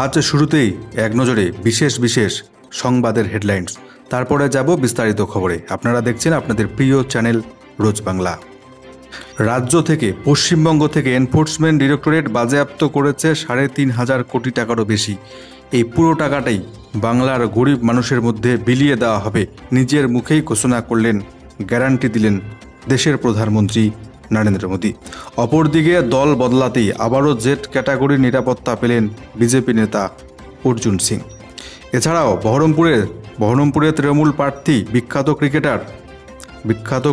আজ শুরুতেই এক নজরে বিশেষ বিশেষ সংবাদের হেডলাইন্স, তারপরে যাব বিস্তারিত খবরে। আপনারা দেখছেন আপনাদের প্রিয় চ্যানেল রোজ বাংলা। রাজ্য থেকে পশ্চিমবঙ্গ থেকে এনফোর্সমেন্ট ডিরেক্টরেট বাজেয়াপ্ত করেছে ৩,৫০০ কোটি টাকারও বেশি। এই পুরো টাকাটাই বাংলার গরিব মানুষের মধ্যে বিলিয়ে দেওয়া হবে, নিজের মুখেই ঘোষণা করলেন, গ্যারান্টি দিলেন দেশের প্রধানমন্ত্রী নরেন্দ্র মোদী। অপরদিকে দল বদলাতেই আবারও জেড ক্যাটাগরির নিরাপত্তা পেলেন বিজেপি নেতা অর্জুন সিং। এছাড়াও বহরমপুরে তৃণমূল প্রার্থী বিখ্যাত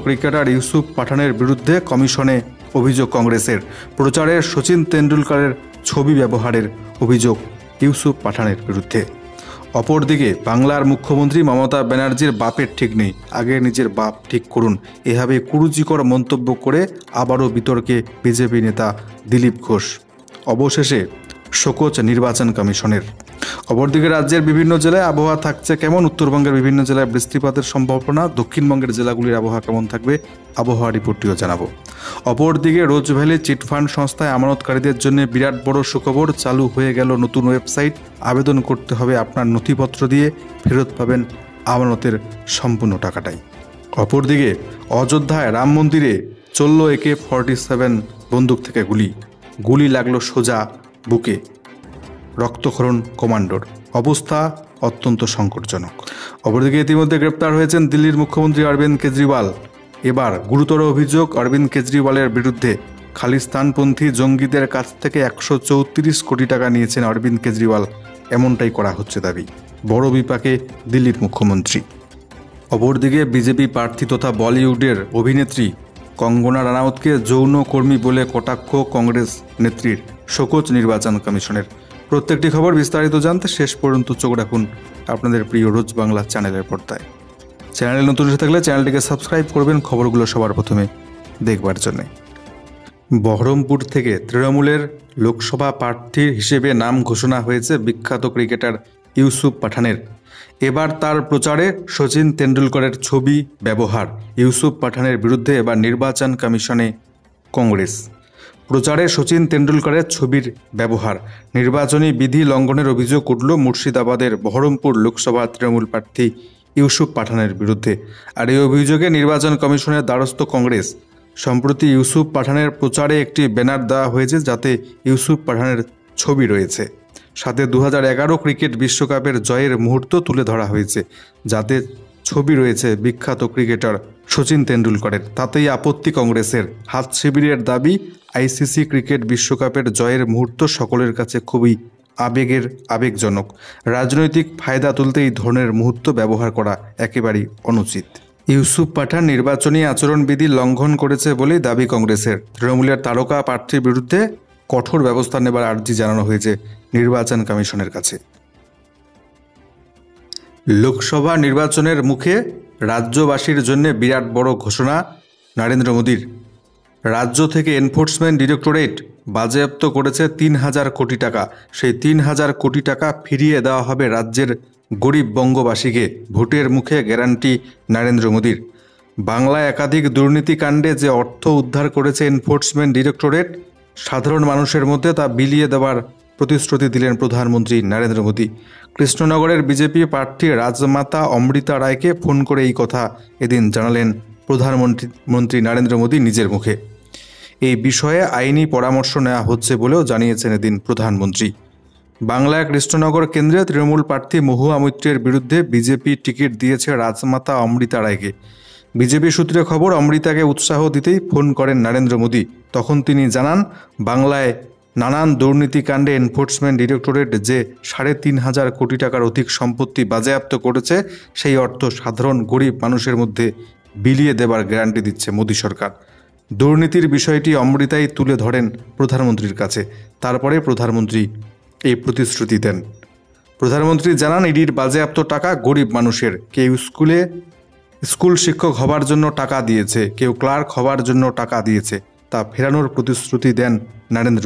ক্রিকেটার ইউসুফ পাঠানের বিরুদ্ধে কমিশনে অভিযোগ কংগ্রেসের। প্রচারে সচিন তেন্ডুলকরের ছবি ব্যবহারের অভিযোগ ইউসুফ পাঠানের বিরুদ্ধে। অপরদিকে বাংলার মুখ্যমন্ত্রী মমতা ব্যানার্জির বাপের ঠিক নেই, আগে নিজের বাপ ঠিক করুন, এভাবে কুরুচিকর মন্তব্য করে আবারও বিতর্কে বিজেপি নেতা দিলীপ ঘোষ। অবশেষে শোকজ নির্বাচন কমিশনের। অপরদিকে রাজ্যের বিভিন্ন জেলায় আবহাওয়া থাকছে কেমন, উত্তরবঙ্গের বিভিন্ন জেলায় বৃষ্টিপাতের সম্ভাবনা, দক্ষিণবঙ্গের জেলাগুলির আবহাওয়া কেমন থাকবে, আবহাওয়া রিপোর্টটিও জানাবো। অপরদিকে রোজ ভ্যালি চিটফান্ড সংস্থায় আমানতকারীদের জন্য বিরাট বড় সুখবর, চালু হয়ে গেল নতুন ওয়েবসাইট। আবেদন করতে হবে আপনার নথিপত্র দিয়ে, ফেরত পাবেন আমানতের সম্পূর্ণ টাকাটাই। অপরদিকে অযোধ্যায় রাম মন্দিরে চলল AK-47 বন্দুক থেকে গুলি লাগলো সোজা বুকে, রক্তক্ষরণ কমান্ডোর, অবস্থা অত্যন্ত সংকটজনক। অপরদিকে ইতিমধ্যে গ্রেপ্তার হয়েছেন দিল্লির মুখ্যমন্ত্রী অরবিন্দ কেজরিওয়াল। এবার গুরুতর অভিযোগ অরবিন্দ কেজরিওয়ালের বিরুদ্ধে। খালিস্তানপন্থী জঙ্গিদের কাছ থেকে 134 কোটি টাকা নিয়েছেন অরবিন্দ কেজরিওয়াল, এমনটাই করা হচ্ছে দাবি। বড় বিপাকে দিল্লির মুখ্যমন্ত্রী। অপরদিকে বিজেপি প্রার্থী তথা বলিউডের অভিনেত্রী কঙ্গনা রানাউতকে যৌন কর্মী বলে কটাক্ষ কংগ্রেস নেত্রীর। শোকজ নির্বাচন কমিশনের। প্রত্যেকটি খবর বিস্তারিত জানতে শেষ পর্যন্ত চোখ রাখুন আপনাদের প্রিয় রোজ বাংলা চ্যানেলের পর্দায়। চ্যানেলে নতুন এসে থাকলে চ্যানেলটিকে সাবস্ক্রাইব করবেন খবরগুলো সবার প্রথমে দেখবার জন্য। বহরমপুর থেকে তৃণমূলের লোকসভা প্রার্থী হিসেবে নাম ঘোষণা হয়েছে বিখ্যাত ক্রিকেটার ইউসুফ পাঠানের। এবার তার প্রচারে সচিন তেন্ডুলকরের ছবি ব্যবহার। ইউসুফ পাঠানের বিরুদ্ধে এবার নির্বাচন কমিশনে কংগ্রেস। প্রচারে সচিন তেন্ডুলকরের ছবির ব্যবহার, নির্বাচনী বিধি লঙ্ঘনের অভিযোগ উঠল মুর্শিদাবাদের বহরমপুর লোকসভা তৃণমূল প্রার্থী ইউসুফ পাঠানের বিরুদ্ধে। আর এই অভিযোগে নির্বাচন কমিশনের দ্বারস্থ কংগ্রেস। সম্প্রতি ইউসুফ পাঠানের প্রচারে একটি ব্যানার দেওয়া হয়েছে, যাতে ইউসুফ পাঠানের ছবি রয়েছে। সাথে 2011 ক্রিকেট বিশ্বকাপের জয়ের মুহূর্ত তুলে ধরা হয়েছে, যাতে ছবি রয়েছে বিখ্যাত ক্রিকেটার সচিন তেন্ডুলকরের। তাতেই আপত্তি কংগ্রেসের। হাত শিবিরের দাবি, ICC ক্রিকেট বিশ্বকাপের জয়ের মুহূর্ত সকলের কাছে খুবই আবেগজনক। রাজনৈতিক ফায়দা তুলতে এই ধরনের মুহূর্ত ব্যবহার করা একেবারেই অনুচিত। ইউসুফ পাঠান নির্বাচনী আচরণবিধি লঙ্ঘন করেছে বলেই দাবি কংগ্রেসের। তৃণমূলের তারকা প্রার্থীর বিরুদ্ধে কঠোর ব্যবস্থা নেবার আর্জি জানানো হয়েছে নির্বাচন কমিশনের কাছে। লোকসভা নির্বাচনের মুখে রাজ্যবাসীর জন্য বিরাট বড় ঘোষণা নরেন্দ্র মোদীর। রাজ্য থেকে এনফোর্সমেন্ট ডিরেক্টরেট বাজেয়াপ্ত করেছে ৩,০০০ কোটি টাকা। সেই ৩,০০০ কোটি টাকা ফিরিয়ে দেওয়া হবে রাজ্যের গরিব বঙ্গবাসীকে। ভোটের মুখে গ্যারান্টি নরেন্দ্র মোদীর। বাংলায় একাধিক দুর্নীতিকাণ্ডে যে অর্থ উদ্ধার করেছে এনফোর্সমেন্ট ডিরেক্টরেট, সাধারণ মানুষের মধ্যে তা বিলিয়ে দেওয়ার প্রতিশ্রুতি দিলেন প্রধানমন্ত্রী নরেন্দ্র মোদী। কৃষ্ণনগরের বিজেপি প্রার্থী রাজমাতা অমৃতা রায়কে ফোন করে এই কথা এদিন জানালেন প্রধানমন্ত্রী নরেন্দ্র মোদী নিজের মুখে। এই বিষয়ে আইনি পরামর্শ নেওয়া হচ্ছে বলেও জানিয়েছেন এদিন প্রধানমন্ত্রী। বাংলায় কৃষ্ণনগর কেন্দ্রে তৃণমূল প্রার্থী মহুয়া মৈত্রের বিরুদ্ধে বিজেপি টিকিট দিয়েছে রাজমাতা অমৃতা রায়কে। বিজেপি সূত্রে খবর, অমৃতাকে উৎসাহ দিতেই ফোন করেন নরেন্দ্র মোদী। তখন তিনি জানান, বাংলায় নানান দুর্নীতিকাণ্ডে এনফোর্সমেন্ট ডিরেক্টরেট যে ৩,৫০০ কোটি টাকার অধিক সম্পত্তি বাজেয়াপ্ত করেছে, সেই অর্থ সাধারণ গরিব মানুষের মধ্যে বিলিয়ে দেবার গ্যারান্টি দিচ্ছে মোদী সরকার। দুর্নীতির বিষয়টি অমৃতাই তুলে ধরেন প্রধানমন্ত্রীর কাছে। তারপরে প্রধানমন্ত্রী এই প্রতিশ্রুতি দেন। প্রধানমন্ত্রী জানান, ইডির বাজেয়াপ্ত টাকা গরিব মানুষের। কেউ স্কুল শিক্ষক হবার জন্য টাকা দিয়েছে, কেউ ক্লার্ক হবার জন্য টাকা দিয়েছে, তা ফেরানোর প্রতিশ্রুতি দেন নরেন্দ্র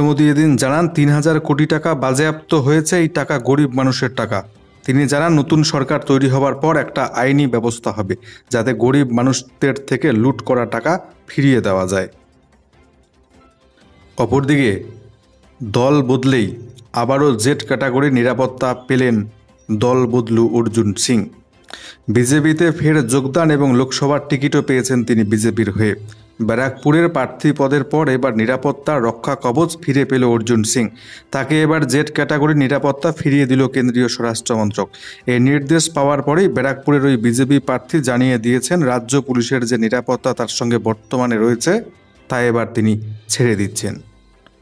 মোদী। এদিন জানান, ৩,০০০ কোটি টাকা বাজেয়াপ্ত হয়েছে, এই টাকা গরিব মানুষের টাকা। তিনি জানান, নতুন সরকার তৈরি হবার পর একটা আইনি ব্যবস্থা হবে, যাতে গরিব মানুষদের থেকে লুট করা টাকা ফিরিয়ে দেওয়া যায়। অপরদিকে দল বদলেই আবারও জেড ক্যাটাগরি নিরাপত্তা পেলেন দল বদলু অর্জুন সিং। বিজেপিতে ফের যোগদান এবং লোকসভার টিকিটও পেয়েছেন তিনি বিজেপির হয়ে। ব্যারাকপুরের প্রার্থী পদের পর এবার নিরাপত্তা রক্ষা কবচ ফিরে পেল অর্জুন সিং। তাকে এবার জেড ক্যাটাগরি নিরাপত্তা ফিরিয়ে দিল কেন্দ্রীয় স্বরাষ্ট্র মন্ত্রক। এই নির্দেশ পাওয়ার পরেই ব্যারাকপুরের ওই বিজেপি প্রার্থী জানিয়ে দিয়েছেন রাজ্য পুলিশের যে নিরাপত্তা তার সঙ্গে বর্তমানে রয়েছে তা এবার তিনি ছেড়ে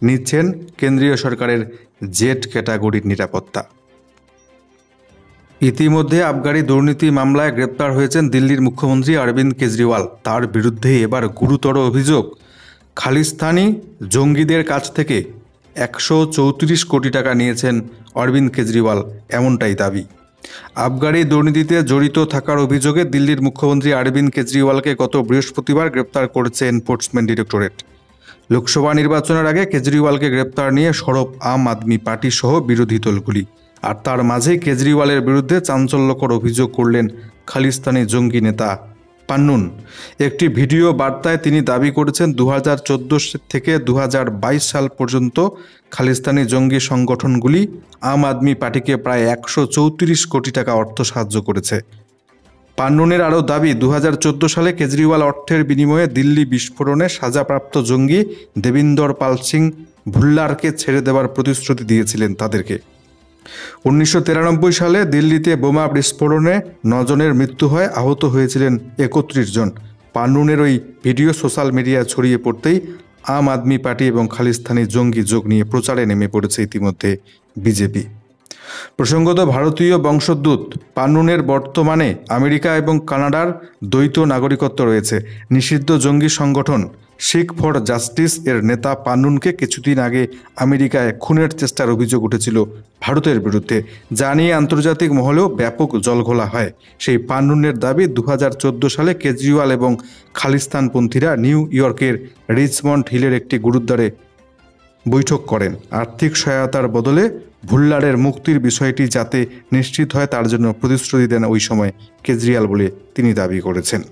নিচ্ছেন কেন্দ্রীয় সরকারের জেড ক্যাটাগরির নিরাপত্তা। ইতিমধ্যে আবগারি দুর্নীতি মামলায় গ্রেপ্তার হয়েছেন দিল্লির মুখ্যমন্ত্রী অরবিন্দ কেজরিওয়াল। তার বিরুদ্ধে এবার গুরুতর অভিযোগ, খালিস্তানি জঙ্গিদের কাছ থেকে 134 কোটি টাকা নিয়েছেন অরবিন্দ কেজরিওয়াল, এমনটাই দাবি। আবগারি দুর্নীতিতে জড়িত থাকার অভিযোগে দিল্লির মুখ্যমন্ত্রী অরবিন্দ কেজরিওয়ালকে গত বৃহস্পতিবার গ্রেপ্তার করেছে এনফোর্সমেন্ট ডিরেক্টরেট। লোকসভা নির্বাচনের আগে কেজরিওয়ালকে গ্রেপ্তার নিয়ে সরব আম আদমি পার্টি সহ বিরোধী দলগুলি। আর তার মাঝেই কেজরিওয়ালের বিরুদ্ধে চাঞ্চল্যকর অভিযোগ করলেন খালিস্তানি জঙ্গি নেতা পান্নুন। একটি ভিডিও বার্তায় তিনি দাবি করেছেন 2014 থেকে 2022 সাল পর্যন্ত খালিস্তানি জঙ্গি সংগঠনগুলি আম আদমি পার্টিকে প্রায় 134 কোটি টাকা অর্থ সাহায্য করেছে। পান্নুনের আরও দাবি 2014 সালে কেজরিওয়াল অর্থের বিনিময়ে দিল্লি বিস্ফোরণে সাজাপ্রাপ্ত জঙ্গি দেবিন্দর পাল সিং ভুল্লারকে ছেড়ে দেওয়ার প্রতিশ্রুতি দিয়েছিলেন তাদেরকে। 1993 সালে দিল্লিতে বোমা বিস্ফোরণে 9 জনের মৃত্যু হয়, আহত হয়েছিলেন 31 জন। পান্নুনের ওই ভিডিও সোশ্যাল মিডিয়ায় ছড়িয়ে পড়তেই আম আদমি পার্টি এবং খালিস্তানি জঙ্গি যোগ নিয়ে প্রচারে নেমে পড়েছে ইতিমধ্যে বিজেপি। প্রসঙ্গত, ভারতীয় বংশোদ্ভূত পান্নুনের বর্তমানে আমেরিকা এবং কানাডার দ্বৈত নাগরিকত্ব রয়েছে। নিষিদ্ধ জঙ্গি সংগঠন শিখ ফর জাস্টিস এর নেতা পান্নুনকে কিছুদিন আগে আমেরিকায় খুনের চেষ্টার অভিযোগ উঠেছিল ভারতের বিরুদ্ধে, যা নিয়ে আন্তর্জাতিক মহলেও ব্যাপক জলঘোলা হয়। সেই পান্নুনের দাবি 2014 সালে কেজরিওয়াল এবং খালিস্তানপন্থীরা নিউ ইয়র্কের রিচমন্ড হিলের একটি গুরুদ্বারে বৈঠক করেন। আর্থিক সহায়তার বদলে ভুল্লারের মুক্তির বিষয়টি যাতে নিশ্চিত হয় তার জন্য প্রতিশ্রুতি দেন ওই সময় কেজরিওয়াল বলে তিনি দাবি করেছেন।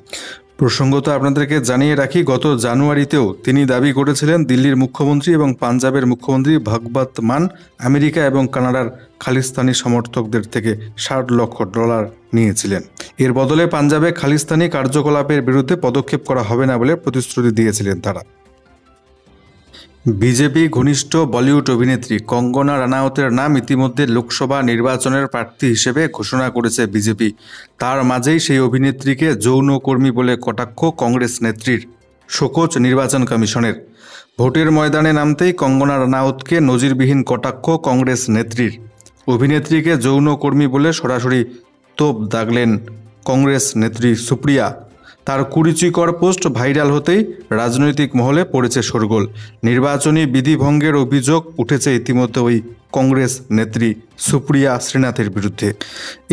প্রসঙ্গত আপনাদেরকে জানিয়ে রাখি, গত জানুয়ারিতেও তিনি দাবি করেছিলেন দিল্লির মুখ্যমন্ত্রী এবং পাঞ্জাবের মুখ্যমন্ত্রী ভগবত মান আমেরিকা এবং কানাডার খালিস্তানি সমর্থকদের থেকে $60 লক্ষ নিয়েছিলেন। এর বদলে পাঞ্জাবে খালিস্তানি কার্যকলাপের বিরুদ্ধে পদক্ষেপ করা হবে না বলে প্রতিশ্রুতি দিয়েছিলেন তারা। বিজেপি ঘনিষ্ঠ বলিউড অভিনেত্রী কঙ্গনা রানাওতের নাম ইতিমধ্যে লোকসভা নির্বাচনের প্রার্থী হিসেবে ঘোষণা করেছে বিজেপি। তার মাঝেই সেই অভিনেত্রীকে যৌনকর্মী বলে কটাক্ষ কংগ্রেস নেত্রীর, শোকজ নির্বাচন কমিশনের। ভোটের ময়দানে নামতেই কঙ্গনা রানাওতকে নজিরবিহীন কটাক্ষ কংগ্রেস নেত্রীর। অভিনেত্রীকে যৌনকর্মী বলে সরাসরি তোপ দাগলেন কংগ্রেস নেত্রী সুপ্রিয়া। তার কুরুচিকর পোস্ট ভাইরাল হতেই রাজনৈতিক মহলে পড়েছে শোরগোল। নির্বাচনী বিধিভঙ্গের অভিযোগ উঠেছে ইতিমধ্যে ওই কংগ্রেস নেত্রী সুপ্রিয়া শ্রীনাথের বিরুদ্ধে।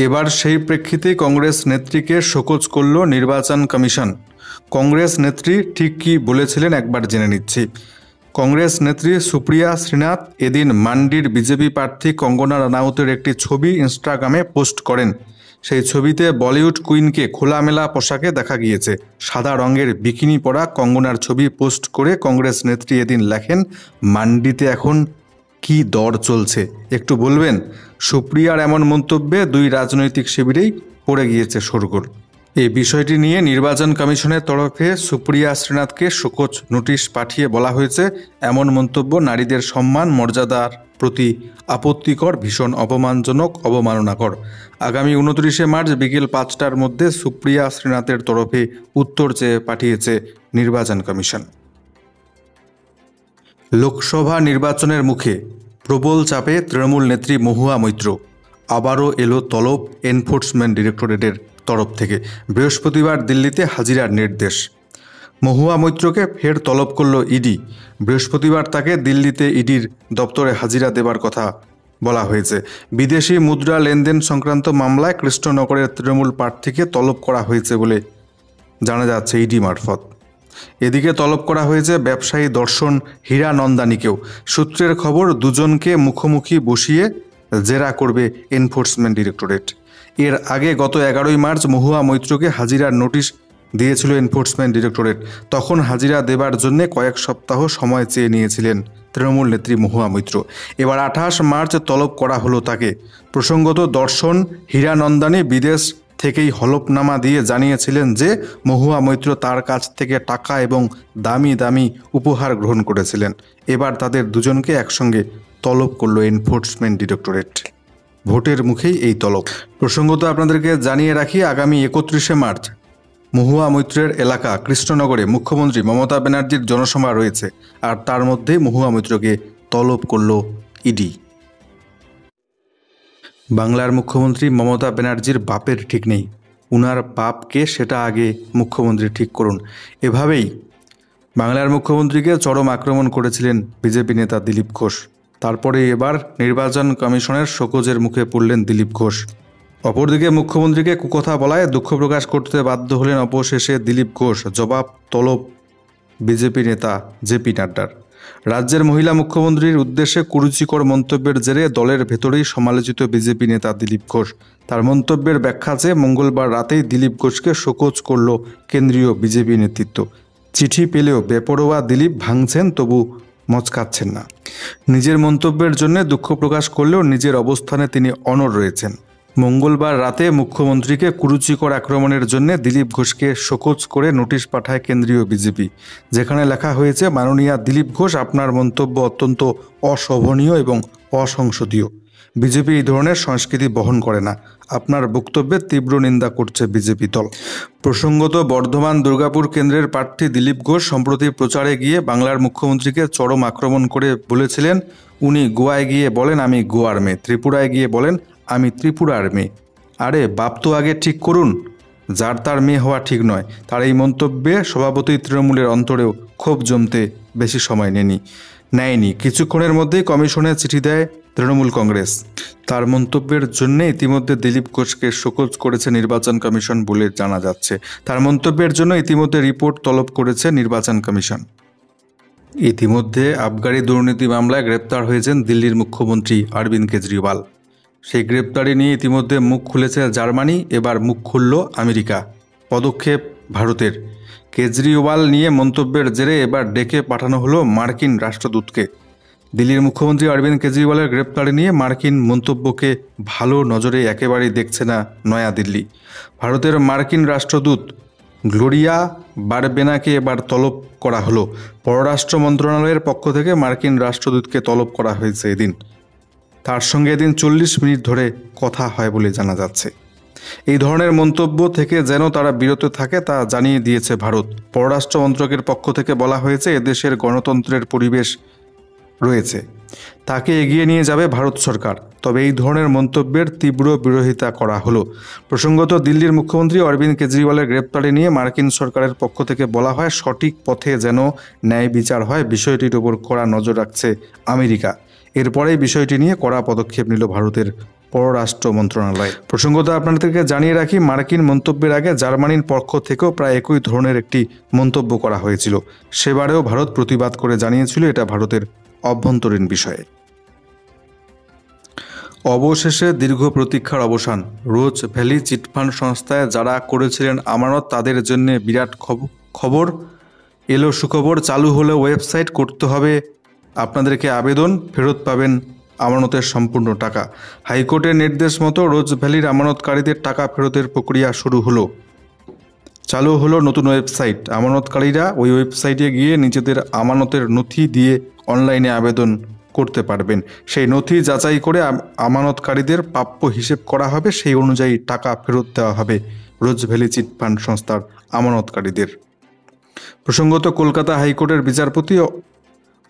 এবার সেই প্রেক্ষিতে কংগ্রেস নেত্রীকে শোকজ করল নির্বাচন কমিশন। কংগ্রেস নেত্রী ঠিক কী বলেছিলেন একবার জেনে নিচ্ছি। কংগ্রেস নেত্রী সুপ্রিয়া শ্রীনাথ এদিন মান্ডির বিজেপি প্রার্থী কঙ্গনা রানাউতের একটি ছবি ইনস্টাগ্রামে পোস্ট করেন। সেই ছবিতে বলিউড কুইনকে খোলামেলা পোশাকে দেখা গিয়েছে। সাদা রঙের বিকিনি পরা কঙ্গনার ছবি পোস্ট করে কংগ্রেস নেত্রী এদিন লেখেন, মান্ডিতে এখন কি দর চলছে একটু বলবেন। সুপ্রিয়ার এমন মন্তব্যে দুই রাজনৈতিক শিবিরেই পড়ে গিয়েছে শোরগোল। এই বিষয়টি নিয়ে নির্বাচন কমিশনের তরফে সুপ্রিয়া শ্রীনাথকে শোকজ নোটিশ পাঠিয়ে বলা হয়েছে, এমন মন্তব্য নারীদের সম্মান মর্যাদার প্রতি আপত্তিকর, ভীষণ অপমানজনক, অবমাননাকর। আগামী 29 মার্চ বিকেল 5টার মধ্যে সুপ্রিয়া শ্রীনাথের তরফে উত্তর চেয়ে পাঠিয়েছে নির্বাচন কমিশন। লোকসভা নির্বাচনের মুখে প্রবল চাপে তৃণমূল নেত্রী মহুয়া মৈত্র। আবারও এলো তলব এনফোর্সমেন্ট ডিরেক্টরেটের তরফ থেকে। বৃহস্পতিবার দিল্লিতে হাজিরার নির্দেশ। মহুয়া মৈত্রকে ফের তলব করল ইডি। বৃহস্পতিবার তাকে দিল্লিতে ইডির দপ্তরে হাজিরা দেবার কথা বলা হয়েছে। বিদেশি মুদ্রা লেনদেন সংক্রান্ত মামলায় কৃষ্ণনগরের তৃণমূল প্রার্থীকে তলব করা হয়েছে বলে জানা যাচ্ছে ইডি মারফত। এদিকে তলব করা হয়েছে ব্যবসায়ী দর্শন হীরানন্দানীকেও। সূত্রের খবর, দুজনকে মুখোমুখি বসিয়ে জেরা করবে এনফোর্সমেন্ট ডিরেক্টরেট। এর আগে গত 11 মার্চ মহুয়া মৈত্রকে হাজিরার নোটিশ দিয়েছিল এনফোর্সমেন্ট ডিরেক্টরেট। তখন হাজিরা দেবার জন্য কয়েক সপ্তাহ সময় চেয়ে নিয়েছিলেন তৃণমূল নেত্রী মহুয়া মৈত্র। এবার 28 মার্চ তলব করা হলো তাকে। প্রসঙ্গত, দর্শন হীরানন্দানী বিদেশ থেকেই হলফনামা দিয়ে জানিয়েছিলেন যে মহুয়া মৈত্র তার কাছ থেকে টাকা এবং দামি দামি উপহার গ্রহণ করেছিলেন। এবার তাদের দুজনকে একসঙ্গে তলব করলো এনফোর্সমেন্ট ডিরেক্টরেট। ভোটের মুখেই এই তলব। প্রসঙ্গত আপনাদেরকে জানিয়ে রাখি, আগামী 31শে মার্চ মহুয়া মৈত্রের এলাকা কৃষ্ণনগরে মুখ্যমন্ত্রী মমতা ব্যানার্জির জনসভা রয়েছে, আর তার মধ্যে মহুয়া মৈত্রকে তলব করল ইডি। বাংলার মুখ্যমন্ত্রী মমতা ব্যানার্জির বাপের ঠিক নেই, উনার বাপকে সেটা আগে মুখ্যমন্ত্রী ঠিক করুন। এভাবেই বাংলার মুখ্যমন্ত্রীকে চরম আক্রমণ করেছিলেন বিজেপি নেতা দিলীপ ঘোষ। তারপরে এবার নির্বাচন কমিশনের শোকজের মুখে পড়লেন দিলীপ ঘোষ। অপরদিকে মুখ্যমন্ত্রীকে কুকথা বলায় দুঃখ প্রকাশ করতে বাধ্য হলেন অবশেষে দিলীপ ঘোষ। জবাব তলব বিজেপি নেতা জেপি নাড্ডার। রাজ্যের মহিলা মুখ্যমন্ত্রীর উদ্দেশ্যে কুরুচিকর মন্তব্যের জেরে দলের ভেতরেই সমালোচিত বিজেপি নেতা দিলীপ ঘোষ। তার মন্তব্যের ব্যাখ্যা চেয়ে মঙ্গলবার রাতেই দিলীপ ঘোষকে শোকজ করল কেন্দ্রীয় বিজেপি নেতৃত্ব। চিঠি পেলেও বেপরোয়া দিলীপ ভাঙছেন, তবু মচকাচ্ছেন না। নিজের মন্তব্যের জন্য দুঃখ প্রকাশ করলেও নিজের অবস্থানে তিনি অনড় রয়েছেন। মঙ্গলবার রাতে মুখ্যমন্ত্রীকে কুরুচিকর আক্রমণের জন্য দিলীপ ঘোষকে শোকজ করে নোটিশ পাঠায় কেন্দ্রীয় বিজেপি, যেখানে লেখা হয়েছে, মাননীয়া দিলীপ ঘোষ, আপনার মন্তব্য অত্যন্ত অশোভনীয় এবং অসংসদীয়। বিজেপি এই ধরনের সংস্কৃতি বহন করে না। আপনার বক্তব্যের তীব্র নিন্দা করছে বিজেপি দল। প্রসঙ্গত, বর্ধমান দুর্গাপুর কেন্দ্রের প্রার্থী দিলীপ ঘোষ সম্প্রতি প্রচারে গিয়ে বাংলার মুখ্যমন্ত্রীকে চরম আক্রমণ করে বলেছিলেন, উনি গোয়ায় গিয়ে বলেন আমি গোয়ার মেয়ে, ত্রিপুরায় গিয়ে বলেন আমি ত্রিপুরার মেয়ে। আরে বাপ তো আগে ঠিক করুন, যার তার মেয়ে হওয়া ঠিক নয়। তার এই মন্তব্যে স্বভাবতই তৃণমূলের অন্তরেও ক্ষোভ জমতে বেশি সময় নেয়নি। কিছুক্ষণের মধ্যেই কমিশনে চিঠি দেয় তৃণমূল কংগ্রেস। তার মন্তব্যের জন্য ইতিমধ্যে দিলীপ ঘোষকে শোকজ করেছে নির্বাচন কমিশন বলে জানা যাচ্ছে। তার মন্তব্যের জন্য ইতিমধ্যে রিপোর্ট তলব করেছে নির্বাচন কমিশন। ইতিমধ্যে আবগারি দুর্নীতি মামলায় গ্রেপ্তার হয়েছেন দিল্লির মুখ্যমন্ত্রী অরবিন্দ কেজরিওয়াল। সেই গ্রেপ্তারি নিয়ে ইতিমধ্যে মুখ খুলেছে জার্মানি, এবার মুখ খুলল আমেরিকা। পদক্ষেপ ভারতের। কেজরিওয়াল নিয়ে মন্তব্যের জেরে এবার ডেকে পাঠানো হলো মার্কিন রাষ্ট্রদূতকে। দিল্লির মুখ্যমন্ত্রী অরবিন্দ কেজরিওয়ালের গ্রেপ্তারি নিয়ে মার্কিন মন্তব্যকে ভালো নজরে একেবারেই দেখছে না নয়াদিল্লি। ভারতের মার্কিন রাষ্ট্রদূত গ্লোরিয়া বারবেনাকে এবার তলব করা হলো। পররাষ্ট্র মন্ত্রণালয়ের পক্ষ থেকে মার্কিন রাষ্ট্রদূতকে তলব করা হয়েছে এদিন। তার সঙ্গে এদিন 40 মিনিট ধরে কথা হয় বলে জানা যাচ্ছে। এই ধরনের মন্তব্য থেকে যেন তারা বিরত থাকে তা জানিয়ে দিয়েছে ভারত। পররাষ্ট্র মন্ত্রকের পক্ষ থেকে বলা হয়েছে, এদেশের গণতন্ত্রের পরিবেশ রয়েছে, তাকে এগিয়ে নিয়ে যাবে ভারত সরকার। তবে এই ধরনের মন্তব্যের তীব্র বিরোধিতা করা হলো। প্রসঙ্গত, দিল্লির মুখ্যমন্ত্রী অরবিন্দ কেজরিওয়ালের গ্রেপ্তারি নিয়ে মার্কিন সরকারের পক্ষ থেকে বলা হয়, সঠিক পথে যেন ন্যায় বিচার হয়, বিষয়টির উপর কড়া নজর রাখছে আমেরিকা। এরপরেই বিষয়টি নিয়ে কড়া পদক্ষেপ নিল ভারতের পররাষ্ট্র মন্ত্রণালয়। প্রসঙ্গত আপনাদেরকে জানিয়ে রাখি, মার্কিন মন্তব্যের আগে জার্মানির পক্ষ থেকেও প্রায় একই ধরনের একটি মন্তব্য করা হয়েছিল। সেবারেও ভারত প্রতিবাদ করে জানিয়েছিল এটা ভারতের অভ্যন্তরীণ বিষয়ে। অবশেষে দীর্ঘ প্রতীক্ষার অবসান। রোজ ভ্যালি চিটফান্ড সংস্থায় যারা করেছিলেন আমানত, তাদের জন্য বিরাট খবর এলো। সুখবর, চালু হলে ওয়েবসাইট করতে হবে আপনাদেরকে আবেদন, ফেরত পাবেন আমানতের সম্পূর্ণ টাকা। হাইকোর্টের নির্দেশ মতো রোজ ভ্যালির আমানতকারীদের টাকা ফেরতের প্রক্রিয়া শুরু হলো। চালু হলো নতুন ওয়েবসাইট। আমানতকারীরা ওই ওয়েবসাইটে গিয়ে নিজেদের আমানতের নথি দিয়ে অনলাইনে আবেদন করতে পারবেন। সেই নথি যাচাই করে আমানতকারীদের প্রাপ্য হিসেব করা হবে, সেই অনুযায়ী টাকা ফেরত দেওয়া হবে রোজ ভ্যালি চিটফান্ড সংস্থার আমানতকারীদের। প্রসঙ্গত, কলকাতা হাইকোর্টের বিচারপতি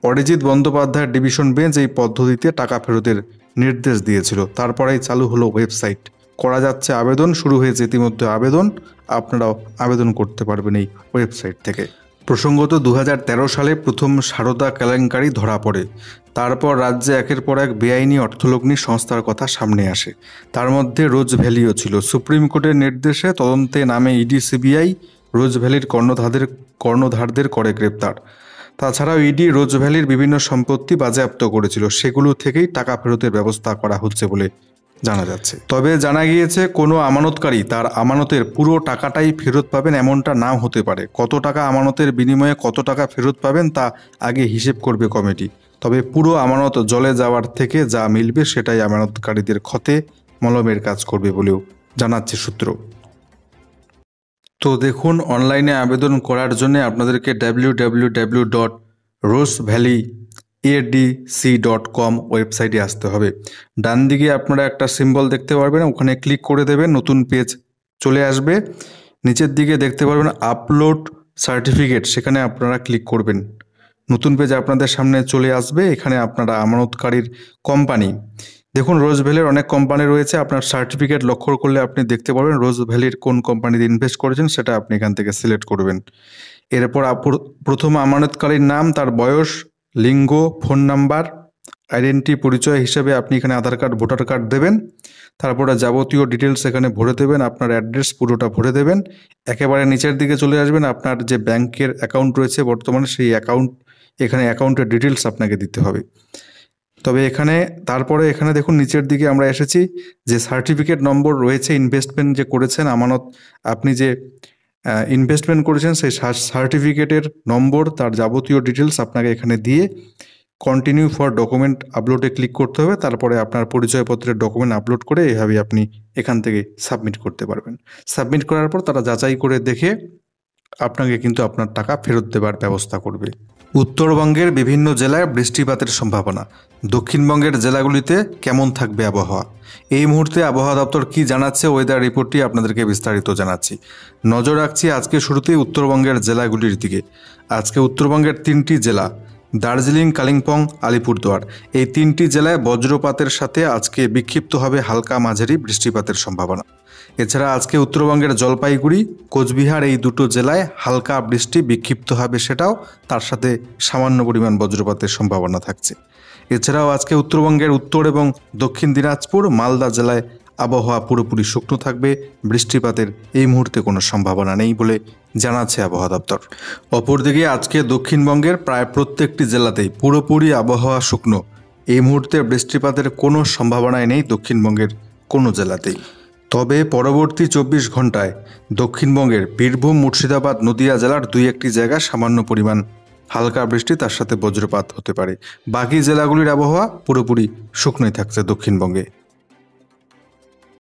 অরিজিৎ বন্দ্যোপাধ্যায়ের ডিভিশন বেঞ্চ এই পদ্ধতিতে টাকা ফেরতের নির্দেশ দিয়েছিল। তারপরেই চালু হলো ওয়েবসাইট, করা যাচ্ছে আবেদন, শুরু হয়েছে ইতিমধ্যে আবেদন। আপনারাও আবেদন করতে পারবেন এই ওয়েবসাইট থেকে। প্রসঙ্গত, 2013 সালে প্রথম সারদা কেলেঙ্কারি ধরা পড়ে। তারপর রাজ্যে একের পর এক বেআইনি অর্থলগ্নি সংস্থার কথা সামনে আসে। তার মধ্যে রোজ ভ্যালিও ছিল। সুপ্রিম কোর্টের নির্দেশে তদন্তে নামে ইডি, সিবিআই রোজ ভ্যালির কর্ণধারদের করে গ্রেপ্তার। তাছাড়াও ইডি রোজ ভ্যালির বিভিন্ন সম্পত্তি বাজেয়াপ্ত করেছিল, সেগুলো থেকেই টাকা ফেরতের ব্যবস্থা করা হচ্ছে বলে জানা যাচ্ছে। তবে জানা গিয়েছে কোনো আমানতকারী তার আমানতের পুরো টাকাটাই ফেরত পাবেন এমনটা নাও হতে পারে। কত টাকা আমানতের বিনিময়ে কত টাকা ফেরত পাবেন তা আগে হিসেব করবে কমিটি। তবে পুরো আমানত জলে যাওয়ার থেকে যা মিলবে সেটাই আমানতকারীদের ক্ষতে মলমের কাজ করবে বলেও জানাচ্ছে সূত্র। তো দেখুন, অনলাইনে আবেদন করার জন্য আপনাদেরকে www.rosevalleyadc.com ওয়েবসাইটে আসতে হবে। ডান দিকে আপনারা একটা সিম্বল দেখতে পারবেন, ওখানে ক্লিক করে দেবেন, নতুন পেজ চলে আসবে। নিচের দিকে দেখতে পারবেন আপলোড সার্টিফিকেট, সেখানে আপনারা ক্লিক করবেন। নতুন পেজ আপনাদের সামনে চলে আসবে। এখানে আপনারা আমানতকারীর কোম্পানি, দেখুন রোজ ভ্যালির অনেক কোম্পানি রয়েছে। আপনার সার্টিফিকেট লক্ষ্য করলে আপনি দেখতে পারবেন রোজ ভ্যালির কোন কোম্পানিতে ইনভেস্ট করেছেন সেটা আপনি এখান থেকে সিলেক্ট করবেন। এরপর প্রথম আমানতকারীর নাম, তার বয়স, লিঙ্গ, ফোন নাম্বার, আইডেন্টি পরিচয় হিসেবে আপনি এখানে আধার কার্ড, ভোটার কার্ড দেবেন। তারপরে যাবতীয় ডিটেলস এখানে ভরে দেবেন, আপনার অ্যাড্রেস পুরোটা ভরে দেবেন। একেবারে নিচের দিকে চলে আসবেন, আপনার যে ব্যাংকের অ্যাকাউন্ট রয়েছে বর্তমানে সেই অ্যাকাউন্ট, এখানে অ্যাকাউন্টের ডিটেলস আপনাকে দিতে হবে। তবে তারপরে এখানে দেখুন নিচের দিকে আমরা এসেছি, যে সার্টিফিকেট নম্বর রয়েছে, ইনভেস্টমেন্ট যে করেছেন, আমানত আপনি যে ইনভেস্টমেন্ট করেছেন সেই সার্টিফিকেটের নম্বর, তার যাবতীয় ডিটেলস আপনাকে এখানে দিয়ে কন্টিনিউ ফর ডকুমেন্ট আপলোডে ক্লিক করতে হবে। তারপরে আপনার পরিচয়পত্রের ডকুমেন্ট আপলোড করে এভাবে আপনি এখান থেকে সাবমিট করতে পারবেন। সাবমিট করার পর তারা যাচাই করে দেখে আপনাকে কিন্তু আপনার টাকা ফেরত দেবার ব্যবস্থা করবে। উত্তরবঙ্গের বিভিন্ন জেলায় বৃষ্টিপাতের সম্ভাবনা, দক্ষিণবঙ্গের জেলাগুলিতে কেমন থাকবে আবহাওয়া, এই মুহূর্তে আবহাওয়া দপ্তর কি জানাচ্ছে ওয়েদার রিপোর্টটি আপনাদেরকে বিস্তারিত জানাচ্ছি। নজর রাখছি আজকে শুরুতেই উত্তরবঙ্গের জেলাগুলির দিকে। আজকে উত্তরবঙ্গের 3টি জেলা দার্জিলিং, কালিম্পং, আলিপুরদুয়ার, এই 3টি জেলায় বজ্রপাতের সাথে আজকে বিক্ষিপ্তভাবে হালকা মাঝারি বৃষ্টিপাতের সম্ভাবনা। এছাড়া আজকে উত্তরবঙ্গের জলপাইগুড়ি, কোচবিহার, এই দুটো জেলায় হালকা বৃষ্টি বিক্ষিপ্ত হবে, সেটাও তার সাথে সামান্য পরিমাণ বজ্রপাতের সম্ভাবনা থাকছে। এছাড়াও আজকে উত্তরবঙ্গের উত্তর এবং দক্ষিণ দিনাজপুর, মালদা জেলায় আবহাওয়া পুরোপুরি শুকনো থাকবে, বৃষ্টিপাতের এই মুহূর্তে কোনো সম্ভাবনা নেই বলে জানাচ্ছে আবহাওয়া দপ্তর। অপরদিকে আজকে দক্ষিণবঙ্গের প্রায় প্রত্যেকটি জেলাতেই পুরোপুরি আবহাওয়া শুকনো, এই মুহূর্তে বৃষ্টিপাতের কোনো সম্ভাবনাই নেই দক্ষিণবঙ্গের কোনো জেলাতেই। তবে পরবর্তী 24 ঘন্টায় দক্ষিণবঙ্গের বীরভূম, মুর্শিদাবাদ, নদিয়া জেলার 2-1টি জায়গায় সামান্য পরিমাণ হালকা বৃষ্টি, তার সাথে বজ্রপাত হতে পারে। বাকি জেলাগুলির আবহাওয়া পুরোপুরি শুকনোই থাকছে দক্ষিণবঙ্গে।